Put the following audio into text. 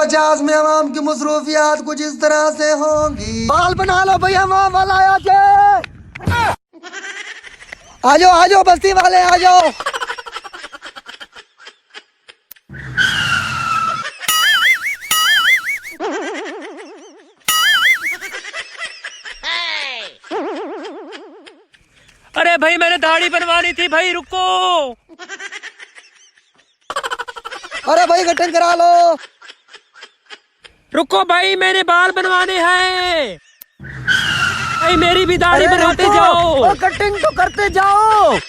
50 में आवाम की मसरूफियात कुछ इस तरह से होंगी। बाल बना लो भैया, माँ वाला आया थे। आ जाओ आ जाओ बस्ती वाले आ जाओ। अरे भाई मैंने दाढ़ी बनवानी थी भाई, रुको। अरे भाई कटिंग करा लो। रुको भाई मैंने बाल बनवाने हैं भाई, मेरी भी दाढ़ी अरे बनाते रुको, जाओ। कटिंग तो करते जाओ।